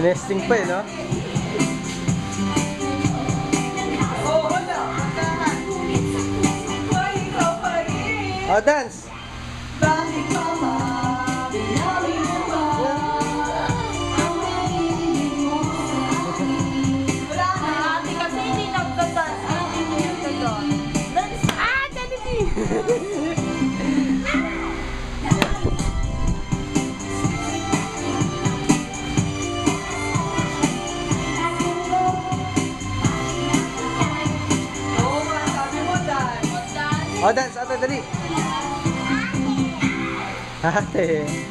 Sinesting pa eh, no? Oh, wala. Hoy, ikaw pa rin. Oh, dance! Bakit pa ba? Binawi mo ba? Ang narinig mo sa akin. Wala na. Ate kasi hindi nagda-dance. Hindi nagda-dance. Dance! Ah! Dali! Oo, mga sabi mo, Dan. Oh, dance! Ate, dali! Ate!